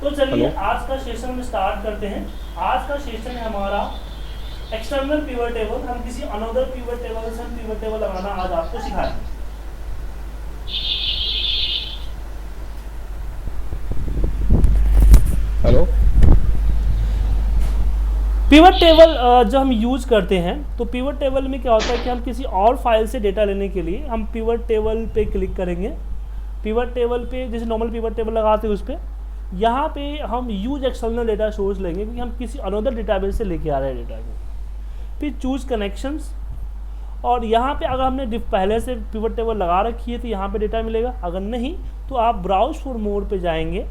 तो चलिए आज का सेशन हम स्टार्ट करते हैं। आज का सेशन है हमारा एक्सटर्नल पिवट टेबल। हम किसी अनदर पिवट टेबल से हम पिवट टेबल लगाना आज आपको सिखाएंगे। हेलो। पिवट टेबल जो हम यूज करते हैं, तो पिवट टेबल में क्या होता है कि हम किसी और फाइल से डेटा लेने के लिए हम पिवट टेबल पे क्लिक करेंगे। पिवट टेबल पे जैसे नॉर्मल पिवट टेबल लगाते हैं उस पर यहाँ पे हम यूज एक्सटर्नल डेटा सोर्स लेंगे क्योंकि हम किसी अनदर डेटाबेस से लेके आ रहे हैं डेटा को। फिर चूज कनेक्शंस, और यहाँ पे अगर हमने पहले से पिवट टेबल लगा रखी है तो यहाँ पे डेटा मिलेगा, अगर नहीं तो आप ब्राउज फॉर मोर पे जाएंगे।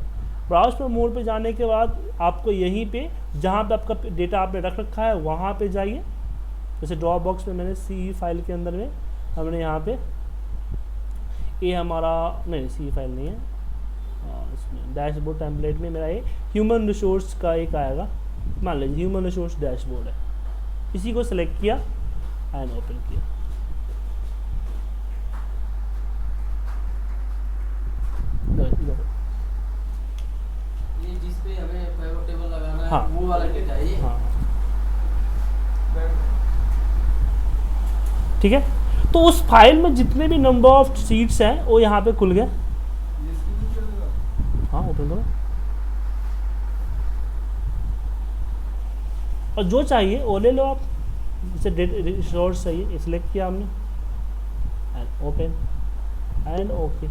ब्राउज फॉर मोर पे जाने के बाद आपको यहीं पे जहाँ पे आपका डेटा आपने रख रखा है वहाँ पे जाइए। जैसे ड्रॉप बॉक्स में मैंने सी फाइल के अंदर में हमने यहाँ पे ये हमारा नहीं सी फाइल नहीं है, इसमें डैशबोर्ड टेम्पलेट में मेरा ये ह्यूमन रिसोर्स का एक आएगा, मान लीजिए ह्यूमन रिसोर्स डैशबोर्ड है। इसी को सिलेक्ट किया एंड ओपन किया। ये जिस पे हमें पिवट टेबल लगाना है, हाँ, वो वाला डेटा है ये। हाँ ठीक है। तो उस फाइल में जितने भी नंबर ऑफ सीट्स हैं वो यहाँ पे खुल गए। हाँ ओपन करो, और जो चाहिए वो ले लो आप। जैसे रिसोर्स चाहिए सिलेक्ट किया हमने एंड ओपन एंड ओके।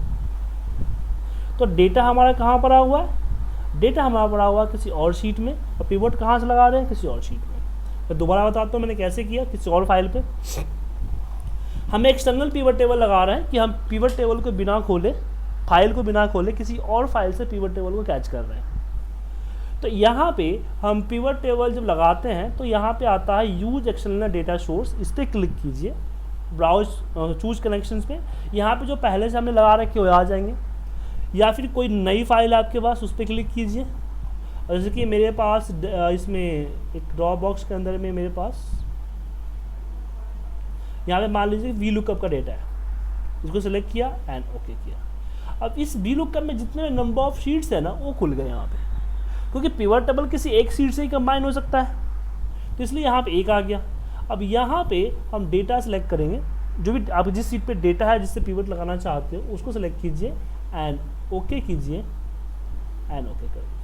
तो डेटा हमारा कहाँ पड़ा हुआ है? डेटा हमारा पड़ा हुआ है किसी और शीट में, और पिवट कहाँ से लगा रहे हैं? किसी और शीट में। तो दोबारा बताता हूँ मैंने कैसे किया। किसी और फाइल पे हम एक्सटर्नल पिवट टेबल लगा रहे हैं कि हम पिवट टेबल को बिना खोले, फाइल को बिना खोले किसी और फाइल से पिवट टेबल को कैच कर रहे हैं। तो यहाँ पे हम पिवट टेबल जब लगाते हैं तो यहाँ पे आता है यूज एक्सटर्नल डेटा सोर्स। इस पर क्लिक कीजिए, ब्राउज चूज कनेक्शंस पे। यहाँ पे जो पहले से हमने लगा रखे वो आ जाएंगे, या फिर कोई नई फाइल आपके पास उस पर क्लिक कीजिए। और जैसे कि मेरे पास इसमें एक ड्रॉप बॉक्स के अंदर में मेरे पास यहाँ पे मान लीजिए वी लुकअप का डेटा है, इसको सेलेक्ट किया एंड ओके किया। अब इस वी लुकअप में जितने नंबर ऑफ शीट्स है ना वो खुल गए यहाँ पे, क्योंकि पिवट टेबल किसी एक शीट से ही कंबाइन हो सकता है, तो इसलिए यहाँ पे एक आ गया। अब यहाँ पे हम डेटा सेलेक्ट करेंगे, जो भी आप जिस शीट पे डेटा है जिससे पिवट लगाना चाहते हो उसको सेलेक्ट कीजिए एंड ओके कीजिए एंड ओके कर दीजिए।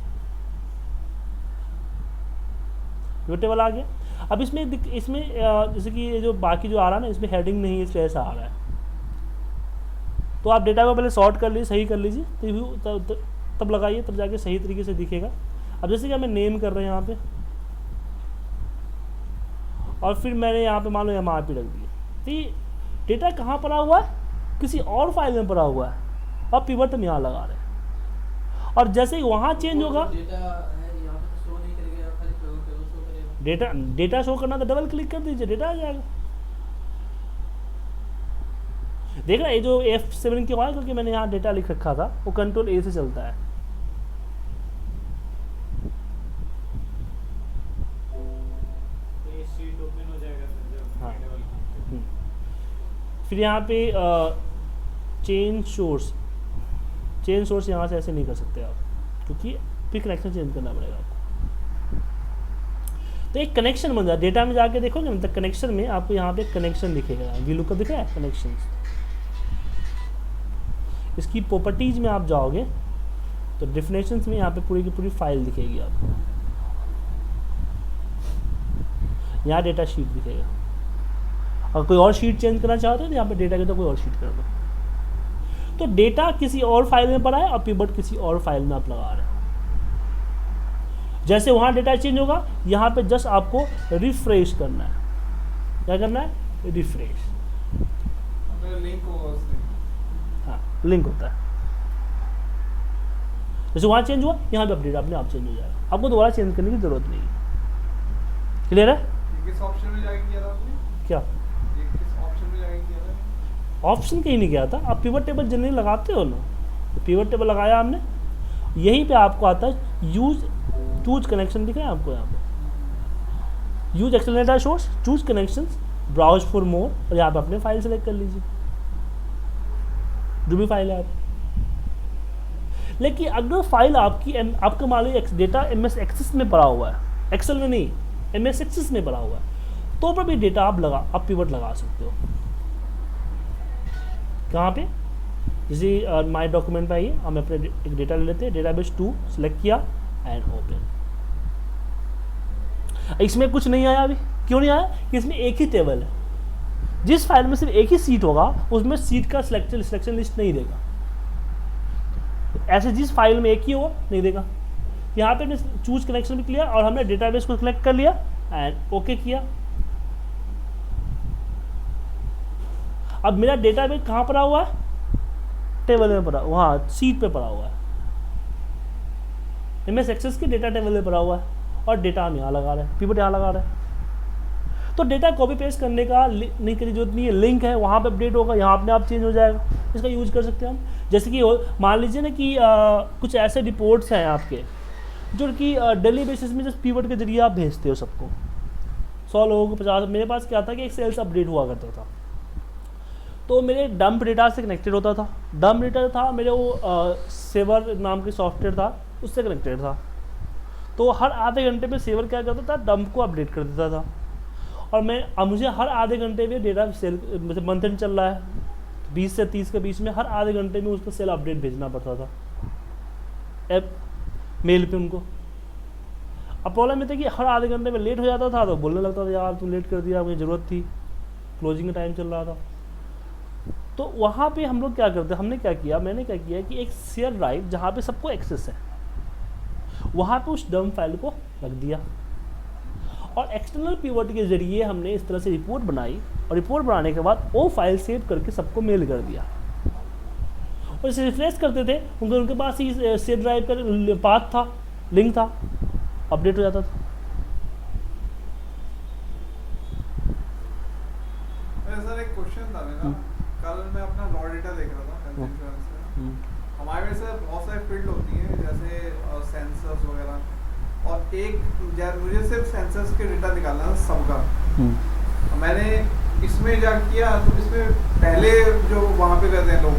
पिवट टेबल आ गया। अब इसमें जैसे कि ये जो बाकी जो आ रहा है ना इसमें हेडिंग नहीं है, इसलिए ऐसा आ रहा है। तो आप डेटा को पहले सॉर्ट कर लीजिए, सही कर लीजिए, तब लगाइए, तब जाके सही तरीके से दिखेगा। अब जैसे कि हमें नेम कर रहे हैं यहाँ पे, और फिर मैंने यहाँ पे मान लो MRP रख दिया, तो ये डेटा कहाँ पड़ा हुआ है? किसी और फाइल में पड़ा हुआ है, अब पिवट हम यहाँ लगा रहे हैं। और जैसे ही वहाँ चेंज होगा, डेटा शो करना तो डबल क्लिक कर दीजिए, डेटा आ जाएगा। देख रहा है ये जो F7 क्यों आया? क्योंकि मैंने यहाँ डेटा लिख रखा था, वो कंट्रोल A से चलता है। हाँ। फिर यहाँ पे चेंज सोर्स यहाँ से ऐसे नहीं कर सकते आप, क्योंकि फिर कनेक्शन चेंज करना पड़ेगा आपको। तो एक कनेक्शन बन जाए, डेटा में जाके देखोगे मतलब कनेक्शन में आपको यहाँ पे कनेक्शन दिखेगा, वी लुकअप दिख रहा है कनेक्शन। इसकी प्रॉपर्टीज में आप जाओगे तो डेफिनेशंस में यहाँ पे पूरी की पूरी फाइल दिखेगी आपको, यहाँ डेटा शीट दिखेगा। और कोई और शीट चेंज करना चाहते हो तो यहाँ पे डेटा के तो कोई और शीट कर दो। तो डेटा किसी और फाइल में पड़ा है और पिवट किसी और फाइल में आप लगा रहे हैं। जैसे वहाँ डेटा चेंज होगा, यहाँ पे जस्ट आपको रिफ्रेश करना है। क्या करना है? रिफ्रेश। हाँ, लिंक होता है। जैसे वहाँ चेंज हुआ, यहाँ पे अपडेट अपने आप चेंज हो जाएगा, आपको दोबारा चेंज करने की जरूरत नहीं है। क्लियर है? किस ऑप्शन में जाके किया था आपने? क्या किस ऑप्शन में जाके किया था? ऑप्शन कहीं नहीं गया था। आप पिवट टेबल जनरली लगाते हो ना, तो पिवट टेबल लगाया हमने, यहीं पे आपको आता है चूज कनेक्शन दिख रहा है आपको यहाँ पे, use external data source, choose connections, browse for more, और यहाँ पे अपने फाइल सेलेक्ट कर लीजिए जो भी फाइल है आप। लेकिन अगर फाइल आपकी आपका मान लीजिए डेटा MS एक्सेस में पड़ा हुआ है, एक्सेल में नहीं, MS एक्सेस में पड़ा हुआ है, तो पर भी डेटा आप पिवट लगा सकते हो। कहाँ पे? जैसे माय डॉक्यूमेंट पे आइए, हम अपने एक डेटा ले लेते हैं, डेटाबेस 2 सेलेक्ट किया एंड ओपन। इसमें कुछ नहीं आया अभी, क्यों नहीं आया? कि इसमें एक ही टेबल है, जिस फाइल में सिर्फ एक ही सीट होगा उसमें सीट का सिलेक्शन लिस्ट नहीं देगा। ऐसे जिस फाइल में एक ही होगा नहीं देगा। यहाँ पे चूज कनेक्शन भी किया और हमने डेटाबेस को सिलेक्ट कर लिया एंड ओके किया। अब मेरा डेटाबेस कहाँ पड़ा हुआ है? टेबल में पड़ा, वहाँ सीट पे पड़ा हुआ है, MS एक्सेस के डेटा टेबल में पड़ा हुआ है, और डेटा हम यहाँ लगा रहे हैं, पिवट यहाँ लगा रहे हैं। तो डेटा कॉपी पेस्ट करने का नहीं करने की जरूरत नहीं है, लिंक है वहाँ पे अपडेट होगा, यहाँ अपने आप चेंज हो जाएगा। इसका यूज कर सकते हैं हम। जैसे कि मान लीजिए ना कि कुछ ऐसे रिपोर्ट्स हैं आपके जो कि डेली बेसिस में जस्ट पिवट के जरिए आप भेजते हो सबको, 100 लोगों को 50। मेरे पास क्या था कि एक सेल्स अपडेट हुआ करता था, तो मेरे डंप डेटा से कनेक्टेड होता था। डंप डेटा था मेरे वो सेवर नाम के सॉफ्टवेयर था, उससे कनेक्टेड था। तो हर आधे घंटे में सेवर क्या करता था, डंप को अपडेट कर देता था। और मुझे हर आधे घंटे में डेटा सेल, मतलब मंथ एंड चल रहा है 20 से 30 के बीच में, हर आधे घंटे में उसका सेल अपडेट भेजना पड़ता था ऐप मेल पे उनको। अब प्रॉब्लम ये था कि हर आधे घंटे में लेट हो जाता था, तो बोलने लगता था यार तुम लेट कर दिया, मुझे ज़रूरत थी, क्लोजिंग का टाइम चल रहा था। तो वहाँ पे हम लोग क्या करते, मैंने क्या किया कि एक शेयर ड्राइव जहाँ पे सबको एक्सेस है, वहाँ पे उस डंप फाइल को रख दिया, और एक्सटर्नल पिवट के जरिए हमने इस तरह से रिपोर्ट बनाई, और रिपोर्ट बनाने के बाद वो फाइल सेव करके सबको मेल कर दिया। और इसे रिफ्रेश करते थे, उनके पास ही शेयर ड्राइव का पाथ था, लिंक था, अपडेट हो जाता था। सर एक क्वेश्चन था मेरा, कल मैं अपना रॉ डेटा देख रहा था हेल्थ इंश्योरेंस में। हमारे में से बहुत सारी फील्ड होती हैं, जैसे सेंसर्स वगैरह, और मुझे सिर्फ सेंसर्स के डेटा निकालना है सबका। मैंने इसमें जा किया, तो इसमें पहले जो वहाँ पे रहते हैं लोग,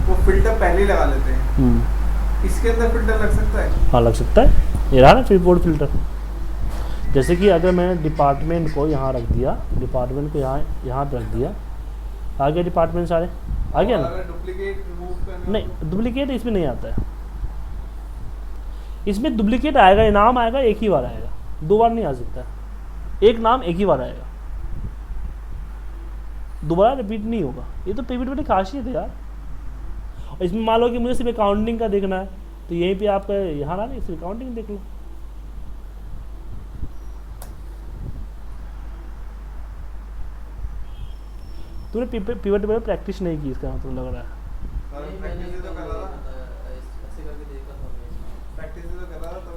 वो फिल्टर पहले ही लगा लेते हैं। इसके अंदर फिल्टर लग सकता है? हाँ लग सकता है, ये रहा ना रिपोर्ट फिल्टर। जैसे कि अगर मैंने डिपार्टमेंट को यहाँ रख दिया, डिपार्टमेंट को यहाँ रख दिया, आ गया डिपार्टमेंट सारे, आ गया ना? डुप्लीकेट रिमूव करना? नहीं, डुप्लीकेट इसमें नहीं आता है। इसमें डुप्लीकेट आएगा, इनाम आएगा, एक ही बार आएगा, 2 बार नहीं आ सकता। एक नाम एक ही बार आएगा, दोबारा रिपीट नहीं होगा। ये तो पिवट की खासियत है यार। और इसमें मान लो कि मुझे सिर्फ अकाउंटिंग का देखना है, तो यहीं पे आपका यहाँ ना, सिर्फ अकाउंटिंग देख लो। तूने पिवट टेबल प्रैक्टिस नहीं की, इसका मतलब लग रहा है।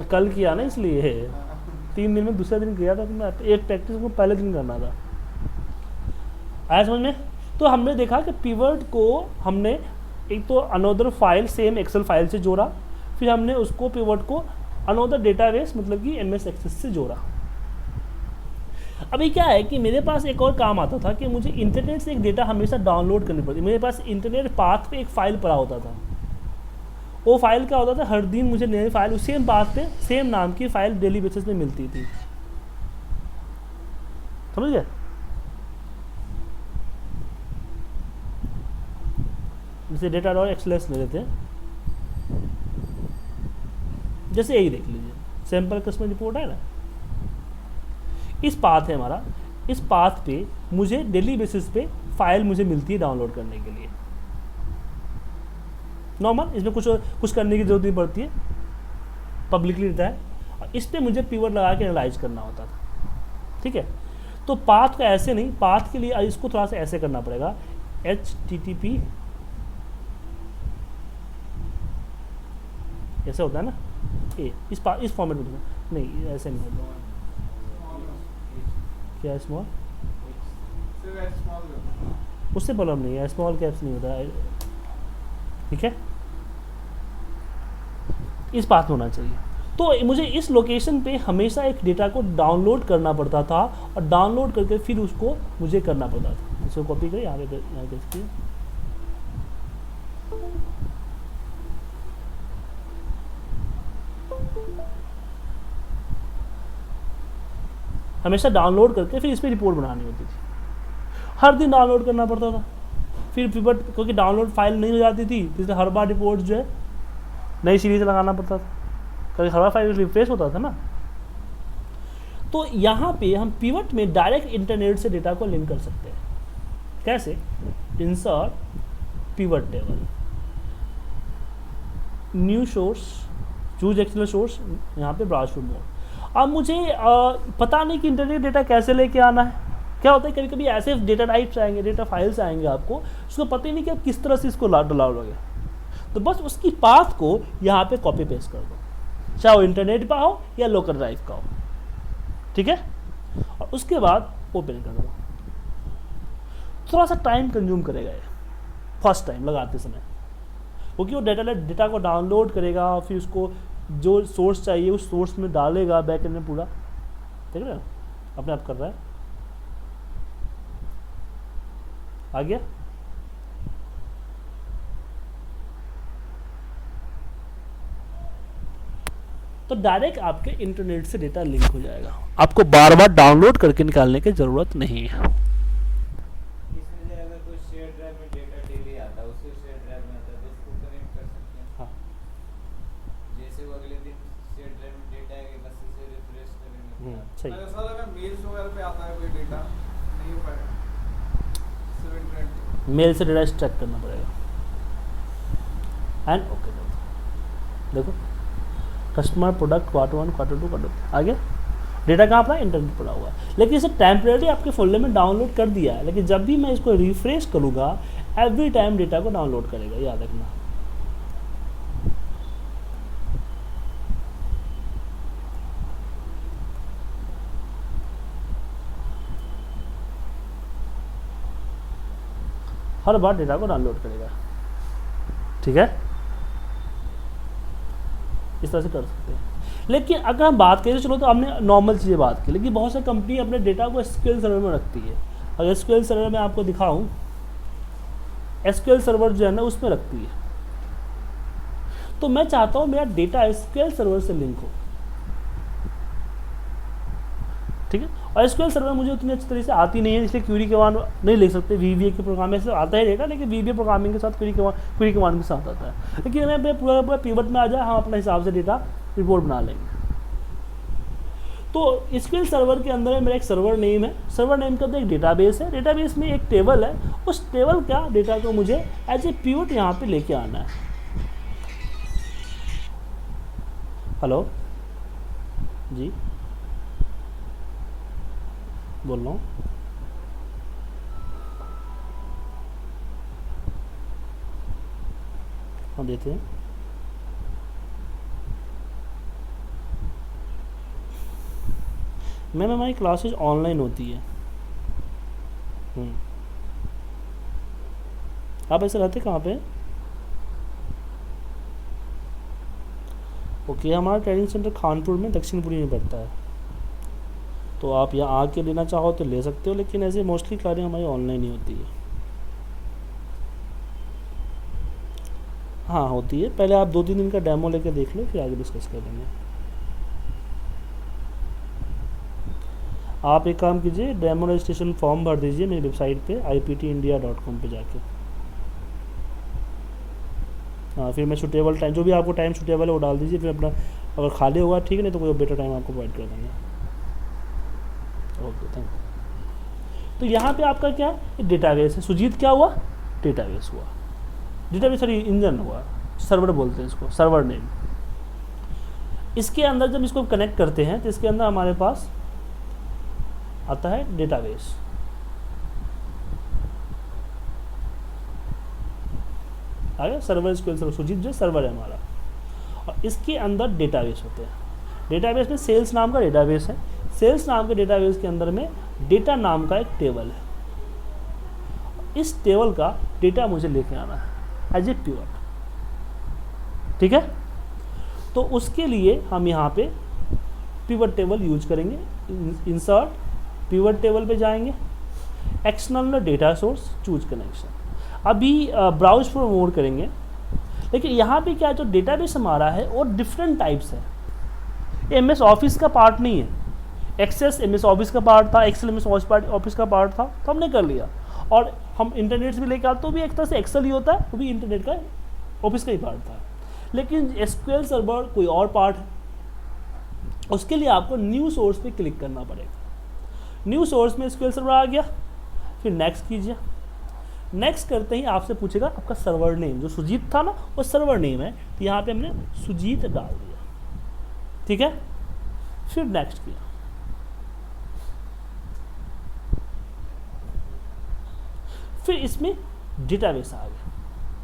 कल किया ना, इसलिए 3 दिन में दूसरा दिन किया था, तो मैं एक प्रैक्टिस को पहले दिन करना था। आया समझ में? तो हमने देखा कि पिवट को हमने एक तो another file same excel file से जोड़ा, फिर हमने उसको पिवट को अनदर डेटाबेस मतलब कि MS एक्सेस से जोड़ा। अभी क्या है कि मेरे पास एक और काम आता था कि मुझे इंटरनेट से एक डेटा हमेशा डाउनलोड करनी पड़ती। मेरे पास इंटरनेट पाथ पे एक फ़ाइल पड़ा होता था, वो फाइल क्या होता था, हर दिन मुझे नई फाइल उस सेम पाथ पे सेम नाम की फाइल डेली बेसिस पे मिलती थी। समझ गए? जैसे डेटा डॉट एक्सएलएस ले लेते हैं, जैसे यही देख लीजिए, सैंपल कस्टमर रिपोर्ट है ना, इस पाथ है हमारा। इस पाथ पे मुझे डेली बेसिस पे फाइल मुझे मिलती है डाउनलोड करने के लिए, नॉर्मल। इसमें कुछ करने की जरूरत नहीं पड़ती है, पब्लिकली रहता है। और इस पर मुझे पिवट लगा के एनालाइज करना होता था, ठीक है। तो पाथ का ऐसे नहीं, पाथ के लिए इसको थोड़ा सा ऐसे करना पड़ेगा, HTTP ऐसा होता है ना, इस फॉर्मेट में नहीं, ऐसे नहीं होता। क्या स्मॉल? उससे प्रॉब्लम नहीं है, स्मॉल कैप्स नहीं होता है, ठीक है। इस पाथ होना चाहिए। तो मुझे इस लोकेशन पे हमेशा एक डेटा को डाउनलोड करना पड़ता था, और डाउनलोड करके फिर उसको मुझे करना पड़ता था। इसको कॉपी करें, यहाँ पे हमेशा डाउनलोड करके फिर इस पर रिपोर्ट बनानी होती थी, हर दिन डाउनलोड करना पड़ता था। फिर पिवट क्योंकि डाउनलोड फाइल नहीं हो जाती थी, इसलिए हर बार रिपोर्ट जो है नई सीरीज लगाना पड़ता था, क्योंकि हर बार फाइल रिफ्रेश होता था ना। तो यहाँ पे हम पिवट में डायरेक्ट इंटरनेट से डेटा को लिंक कर सकते हैं। कैसे? Insert pivot table, new source, choose external source, यहाँ पे ब्राउज फॉर मोर। अब मुझे पता नहीं कि इंटरनेट डेटा कैसे लेके आना है। क्या होता है कभी कभी ऐसे डेटा टाइप्स आएंगे, डेटा फाइल्स आएंगे आपको, उसको पता ही नहीं कि आप किस तरह से इसको डालोगे। तो बस उसकी पाथ को यहाँ पे कॉपी पेस्ट कर दो, चाहे वो इंटरनेट का हो या लोकल ड्राइव का हो, ठीक है। और उसके बाद ओपन कर दो। थोड़ा सा टाइम कंज्यूम करेगा ये फर्स्ट टाइम लगाते समय, क्योंकि वो डेटा को डाउनलोड करेगा और फिर उसको जो सोर्स चाहिए उस सोर्स में डालेगा बैकएंड में पूरा, देख रहे हो अपने आप कर रहा है। आ गया? तो डायरेक्ट आपके इंटरनेट से डेटा लिंक हो जाएगा, आपको बार बार डाउनलोड करके निकालने की जरूरत नहीं है। इसमें अगर कोई शेयर ड्राइव में डेटा डेली आता है, उसे शेयर ड्राइव में आता है तो उसको कनेक्ट कर सकते हैं। हाँ, जैसे वो अगले दिन शेयर ड्राइव में डेटा आएगा, बस इसे रिफ्रेश करेंगे। सही। सर अगर मेल्स वगैरह पे आता है कोई डेटा नहीं हो पाएगा सिर्फ इंटरनेट, मेल से डेटा एक्सट्रैक्ट करना पड़ेगा। एंड ओके, देखो customer, product, quarter 1, quarter 2, quarter 3, आगे डेटा कहाँ पड़ा? इंटरनेट पड़ा हुआ है। लेकिन इसे टेम्परेरी आपके फोल्डर में डाउनलोड कर दिया है, लेकिन जब भी मैं इसको रिफ्रेश करूँगा एवरी टाइम डेटा को डाउनलोड करेगा, याद रखना। हर बार डेटा को डाउनलोड करेगा, ठीक है। इस तरह से कर सकते हैं। लेकिन अगर हम बात करें, चलो तो हमने नॉर्मल चीज़ें बात की, लेकिन बहुत सारी कंपनी अपने डेटा को एसक्यूएल सर्वर में रखती है। अगर एसक्यूएल सर्वर में आपको दिखाऊं, एसक्यूएल सर्वर जो है ना उसमें रखती है। तो मैं चाहता हूं मेरा डेटा एसक्यूएल सर्वर से लिंक हो, ठीक है। और एसक्यूएल सर्वर मुझे उतनी अच्छी तरह से आती नहीं है, इसलिए क्वेरी कमांड नहीं लिख सकते। वीवीए के प्रोग्राम में से आता है डेटा, लेकिन वीवीए प्रोग्रामिंग के साथ क्वेरी कमांड के साथ आता है। लेकिन हमें पूरा पिवट में आ जाए, हम अपने हिसाब से डेटा रिपोर्ट बना लेंगे। तो एसक्यूएल सर्वर के अंदर मेरा एक सर्वर नेम है, सर्वर नेम के अंदर एक डेटाबेस है, डेटाबेस में एक टेबल है, उस टेबल का डेटा को मुझे एज ए पिवट यहाँ पे लेके आना है। हेलो जी, बोल रहा हूँ। हाँ देते हैं। मैम हमारी क्लासेज ऑनलाइन होती है। आप ऐसे रहते कहाँ पे? ओके, हमारा ट्रेनिंग सेंटर खानपुर में दक्षिणपुरी में पड़ता है, तो आप यहाँ आके लेना चाहो तो ले सकते हो, लेकिन ऐसे मोस्टली क्लासें हमारी ऑनलाइन ही होती है। हाँ होती है, पहले आप 2-3 दिन का डेमो लेके देख लो, फिर आगे डिस्कस कर लेंगे। आप एक काम कीजिए, डेमो रजिस्ट्रेशन फॉर्म भर दीजिए मेरी वेबसाइट पे iptindia.com पे जाके। हाँ, फिर मैं सुटेबल टाइम, जो भी आपको टाइम सुटेबल है वो डाल दीजिए, फिर अपना अगर खाली होगा ठीक है, नहीं तो कोई बेटर टाइम आपको प्रोवाइड कर देंगे। Okay, thank you. तो यहाँ पे आपका क्या है? डेटाबेस है। सुजीत क्या हुआ? डेटाबेस हुआ, डेटाबेस सॉरी इंजन हुआ, सर्वर बोलते हैं इसको, सर्वर नेम। इसके अंदर जब इसको कनेक्ट करते हैं तो इसके अंदर हमारे पास आता है डेटाबेस। आ गया सर्वर, स्क्यूएल सर्वर, सुजीत जो सर्वर है हमारा, और इसके अंदर डेटाबेस होते हैं। डेटाबेस में सेल्स नाम का डेटाबेस है। सेल्स नाम के डेटाबेस के अंदर में डेटा नाम का एक टेबल है। इस टेबल का डेटा मुझे लेके आना है एज ए पिवट, ठीक है। तो उसके लिए हम यहाँ पे पिवट टेबल यूज करेंगे। इंसर्ट पिवट टेबल पे जाएंगे, external data source, choose connection. अभी ब्राउज फॉर मोर करेंगे, लेकिन यहाँ पे क्या जो डेटाबेस हमारा है वो डिफरेंट टाइप्स है। MS ऑफिस का पार्ट नहीं है। एक्सेस MS ऑफिस का पार्ट था, एक्सेल MS ऑफिस का पार्ट था, तो हमने कर लिया। और हम इंटरनेट से भी लेकर आते तो भी एक तरह से एक्सेल ही होता है, वो भी इंटरनेट का ऑफिस का ही पार्ट था। लेकिन SQL सर्वर कोई और पार्ट है, उसके लिए आपको न्यू सोर्स पे क्लिक करना पड़ेगा। न्यू सोर्स में SQL सर्वर आ गया, फिर नेक्स्ट कीजिए। नेक्स्ट करते ही आपसे पूछेगा आपका सर्वर नेम, जो सुजीत था ना वो सर्वर नेम है, तो यहाँ पे हमने सुजीत डाल दिया, ठीक है। फिर नेक्स्ट किया, फिर इसमें डेटाबेस आ गया,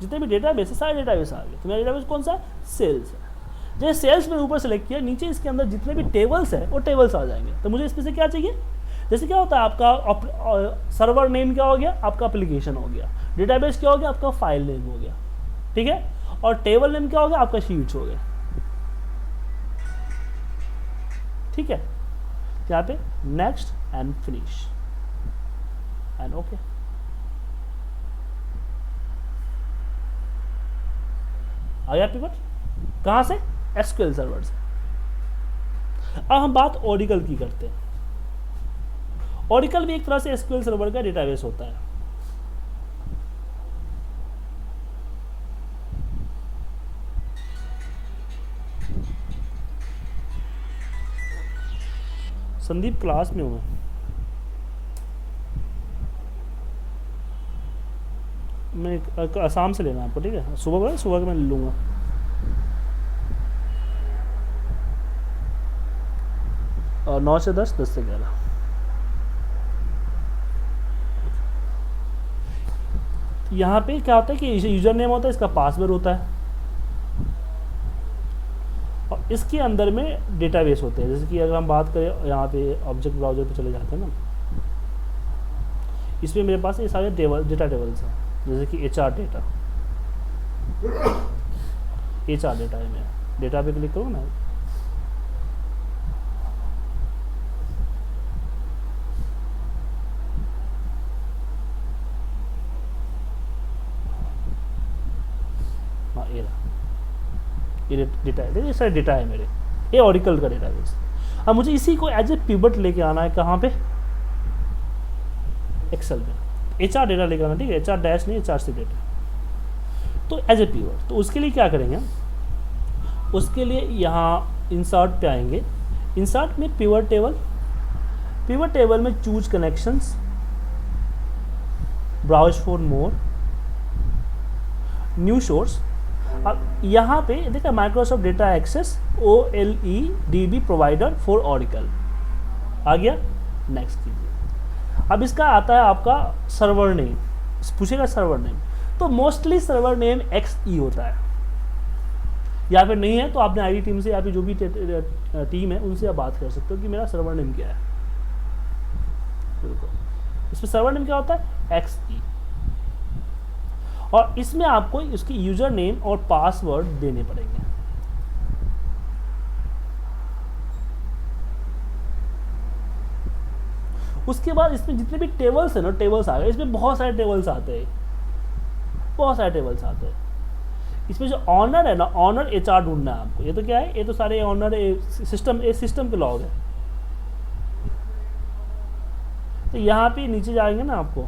जितने भी डेटाबेस है सारे डेटाबेस आ गए। तो मेरा डेटाबेस कौन सा है? सेल्स है। जैसे सेल्स में ऊपर सेलेक्ट किया, नीचे इसके अंदर जितने भी टेबल्स है वो टेबल्स आ जाएंगे। तो मुझे इसमें से क्या चाहिए? जैसे क्या होता है आपका सर्वर नेम क्या हो गया? आपका एप्लीकेशन हो गया। डेटाबेस क्या हो गया? आपका फाइल नेम हो गया, ठीक है। और टेबल नेम क्या हो गया? आपका शीट्स हो गया, ठीक है। यहाँ पे next and finish and okay. आ गया पिवट, कहाँ से? SQL सर्वर से। अब हम बात ओरेकल की करते हैं। ओरेकल भी एक तरह से SQL सर्वर का डेटाबेस होता है। संदीप क्लास में हूँ मैं आसाम से लेना है आपको, ठीक है। सुबह का मैं ले लूँगा। और 9 से 10, 10 से 11। यहाँ पे क्या होता है कि यूजर नेम होता है, इसका पासवर्ड होता है, और इसके अंदर में डेटाबेस होते हैं। जैसे कि अगर हम बात करें यहाँ पे ऑब्जेक्ट ब्राउजर पे चले जाते हैं ना, इसमें मेरे पास ये सारे डेटा टेबल्स हैं। जैसे कि HR डेटा, HR डेटा है, मैं डेटा पे क्लिक करूँ ना, हाँ ये डेटा है, ये सारे डेटा है मेरे, ये ओरेकल का डेटाबेस। अब मुझे इसी को एज ए पिवट लेके आना है, कहाँ पे? एक्सेल में। HR डेटा लेकर आना, ठीक है। HR डैश नहीं, HR से डेटा, तो एज ए पिवट। तो उसके लिए क्या करेंगे? उसके लिए यहाँ इंसर्ट पे आएंगे। इंसर्ट में पिवट टेबल, पिवट टेबल में choose connections, browse for more, new source. अब यहाँ पे देखा Microsoft data access OLEDB provider for Oracle आ गया। नेक्स्ट कीजिए। अब इसका आता है आपका सर्वर नेम, पूछेगा सर्वर नेम, तो मोस्टली सर्वर नेम XE होता है, या फिर नहीं है तो आपने IT टीम से या फिर जो भी टीम है उनसे आप बात कर सकते हो कि मेरा सर्वर नेम क्या है। बिल्कुल, इसमें सर्वर नेम क्या होता है? XE। और इसमें आपको उसकी यूजर नेम और पासवर्ड देने पड़ेंगे। उसके बाद इसमें जितने भी टेबल्स है ना, टेबल्स आ गए। इसमें बहुत सारे टेबल्स आते हैं, बहुत सारे टेबल्स आते हैं। इसमें जो ऑनर है ना, ऑनर HR ढूंढना है आपको। ये तो क्या है? ये तो सारे ऑनर सिस्टम के लॉग है। तो यहाँ पे नीचे जाएंगे ना आपको,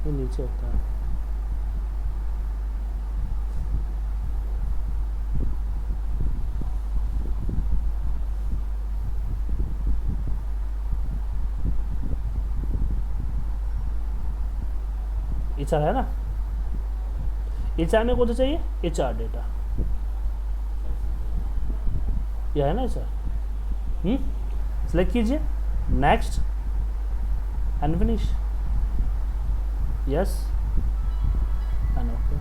ये नीचे होता है। HR है ना, HR में कौन सा चाहिए? HR डेटा, यह है ना HR। सेलेक्ट कीजिए, next and finish, yes and okay.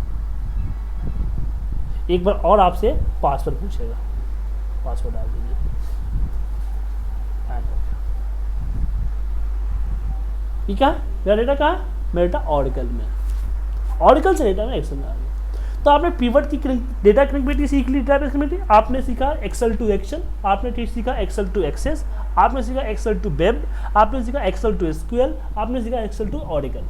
एक बार और आपसे पासवर्ड पूछेगा, पासवर्ड डाल दीजिए एंड ओके। ये क्या है? मेरा डेटा कहाँ है? मेरा डेटा ऑरेकल में, ऑरेकल से डेटा में एक्सेल में आ गया। तो आपने पिवट की डेटा कनेक्टिविटी सीख ली, डेटाबेस कनेक्टिविटी, आपने सीखा एक्सेल टू एक्शन, आपने सीखा एक्सेल टू एक्सेस, आपने सीखा एक्सेल टू वेब, आपने सीखा एक्सेल टू एसक्यूएल, आपने सीखा एक्सेल टू ऑरेकल।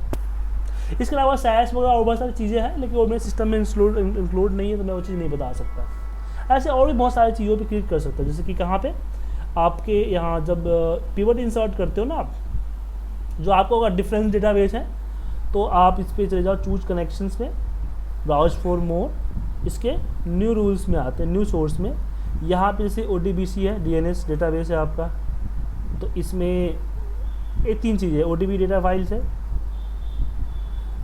इसके अलावा सैस वगैरह और बहुत सारी चीज़ें हैं, लेकिन वो मेरे सिस्टम में इंक्लूड नहीं है, तो मैं वो चीज़ नहीं बता सकता। ऐसे और भी बहुत सारी चीज़ों पे क्लिक कर सकते हो, जैसे कि कहाँ पे आपके यहाँ जब पिवट इंसर्ट करते हो ना आप, जो आपको अगर डिफरेंस डेटाबेस है तो आप इस पर चले जाओ चूज कनेक्शंस में, ब्राउज फॉर मोर, इसके न्यू रूल्स में आते हैं, न्यू सोर्स में। यहाँ पे जैसे ODBC है, DNS डेटाबेस है आपका, तो इसमें ये 3 चीज़ें, ODB डेटा फाइल्स है,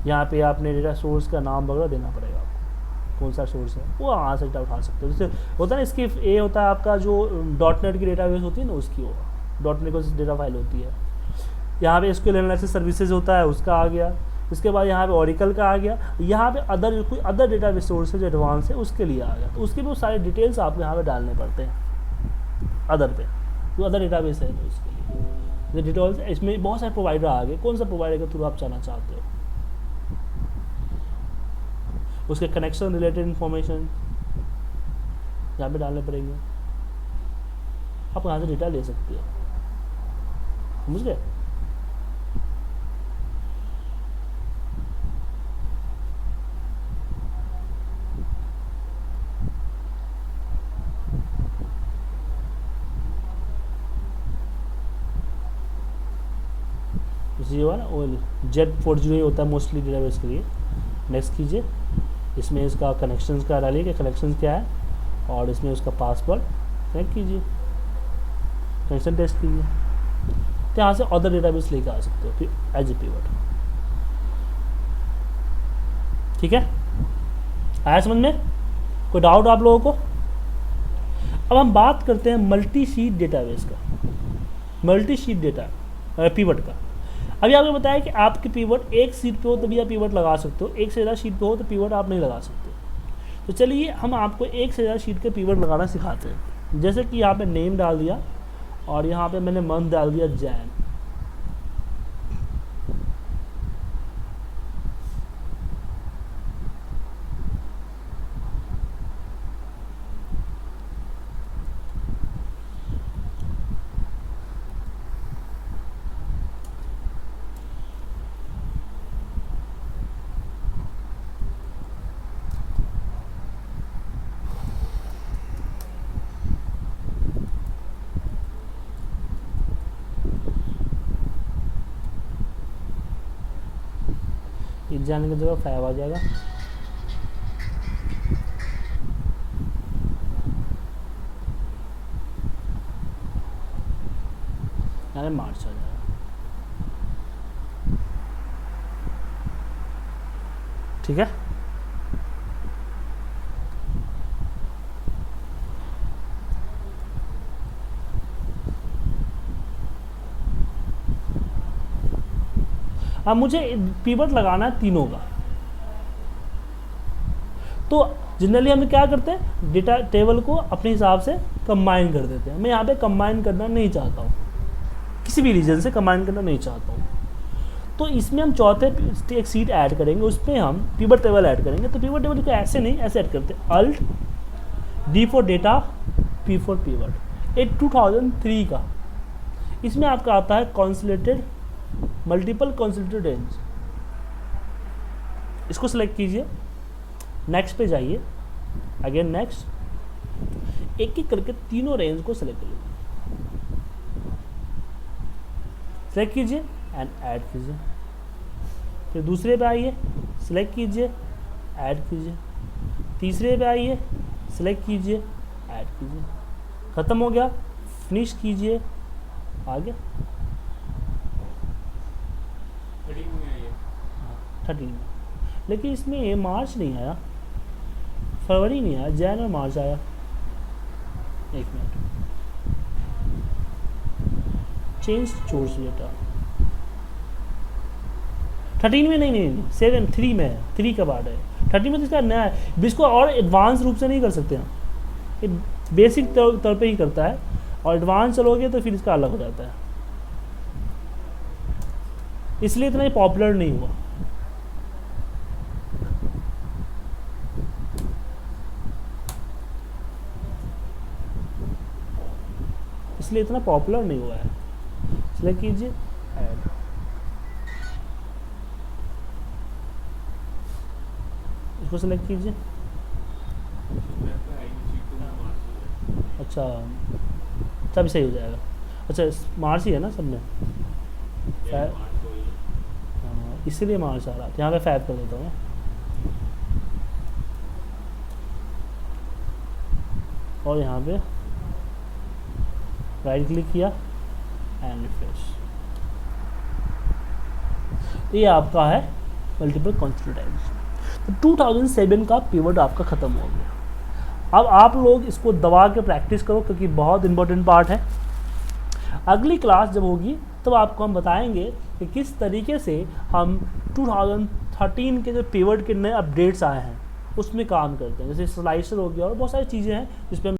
यहाँ पे आपने डेटा सोर्स का नाम वगैरह देना पड़ेगा आपको, कौन सा सोर्स है, वो वहाँ से डेटा उठा सकते हो। जैसे होता है ना, इसकी ये होता है आपका जो .NET की डेटाबेस होती है ना, उसकी होगा .NET की डेटा फाइल होती है। यहाँ पे SQL एनालिसिस सर्विसेज होता है, उसका आ गया। इसके बाद यहाँ पे ऑरिकल का आ गया। यहाँ पे अदर कोई अदर डेटाबेस सोर्स है जो एडवांस है, उसके लिए आ गया। तो उसके भी वो सारे डिटेल्स आपको यहाँ पे डालने पड़ते हैं अदर पे, जो अदर डेटाबेस है तो उसके लिए डिटेल्स। इसमें बहुत सारे प्रोवाइडर आ गए, कौन सा प्रोवाइडर के थ्रू आप जाना चाहते हो, उसके कनेक्शन रिलेटेड इन्फॉर्मेशन यहाँ पे डालने पड़ेंगे। आप यहाँ से डेटा ले सकते हो, समझ गए। जो है ना वो Z40 होता है मोस्टली डेटाबेस के लिए। नेक्स्ट कीजिए, इसमें इसका कनेक्शंस का डालिए कि कनेक्शंस क्या है, और इसमें उसका पासवर्ड कनेक्ट कीजिए, कनेक्शन टेस्ट कीजिए। तो यहाँ से अदर डेटाबेस लेकर आ सकते हो फिर एज ए पिवट। ठीक है, आया समझ में? कोई डाउट आप लोगों को? अब हम बात करते हैं मल्टी शीट डेटाबेस का, मल्टी शीट डेटा पिवट का। अभी आपने बताया कि आपकी पिवट एक सीट पे हो तभी आप पिवट लगा सकते हो, एक से ज़्यादा शीट पे हो तो पिवट आप नहीं लगा सकते। तो चलिए हम आपको एक से ज़्यादा शीट के पिवट लगाना सिखाते हैं। जैसे कि यहाँ पे नेम डाल दिया और यहाँ पे मैंने मंथ डाल दिया जैन। जाने की जगह 5 आ जाएगा। यानी मार्च आ जाएगा। ठीक है, अब मुझे पिवट लगाना है तीनों का। तो जनरली हम क्या करते हैं, डेटा टेबल को अपने हिसाब से कंबाइन कर देते हैं। मैं यहाँ पे कंबाइन करना नहीं चाहता हूँ, किसी भी रीजन से कंबाइन करना नहीं चाहता हूँ। तो इसमें हम चौथे एक सीट ऐड करेंगे, उसमें हम पिवट टेबल ऐड करेंगे। तो पिवट टेबल को ऐसे नहीं, ऐसे ऐड करते हैं, alt D for data, P for pivot. ये 2003 का, इसमें आपका आता है कॉन्सोलेटेड मल्टीपल कॉन्सोलेटेड रेंज। इसको सेलेक्ट कीजिए, नेक्स्ट पे जाइए, अगेन नेक्स्ट, एक एक करके तीनों रेंज को सेलेक्ट कीजिए, सेलेक्ट कीजिए एंड ऐड कीजिए। फिर दूसरे पे आइए, सेलेक्ट कीजिए, ऐड कीजिए। तीसरे पे आइए, सेलेक्ट कीजिए, ऐड कीजिए। ख़त्म हो गया, फिनिश कीजिए, आगे 13। लेकिन इसमें मार्च नहीं आया, फरवरी नहीं आया, जैन और मार्च आया। एक मिनट, चेंज सोर्स डेटा 13 में नहीं 7-3 में है। 3 का पार्ट है, 13 में तो इसका नया है। इसको और एडवांस रूप से नहीं कर सकते हम, ये बेसिक तौर पे ही करता है, और एडवांस चलोगे तो फिर इसका अलग हो जाता है, इसलिए इतना ही पॉपुलर नहीं हुआ। इसलिए इतना पॉपुलर नहीं हुआ है। सिलेक्ट कीजिए ऐड, इसको सिलेक्ट कीजिए। अच्छा तब सही हो जाएगा। अच्छा मार्च ही है ना सब में, हाँ इसीलिए मार्च आ रहा था। यहाँ पे फैब कर देता हूँ मैं, और यहाँ पे राइट क्लिक किया एंड रिफ्रेश। ये आपका है मल्टीपल कॉन्स्टिट्यूएंट्स। तो 2007 का पिवट आपका ख़त्म हो गया। अब आप लोग इसको दबा के प्रैक्टिस करो क्योंकि बहुत इंपॉर्टेंट पार्ट है। अगली क्लास जब होगी तब आपको हम बताएंगे कि किस तरीके से हम 2013 के जो पिवट के नए अपडेट्स आए हैं उसमें काम करते हैं। जैसे स्लाइसर हो गया और बहुत सारी चीज़ें हैं जिस पे हम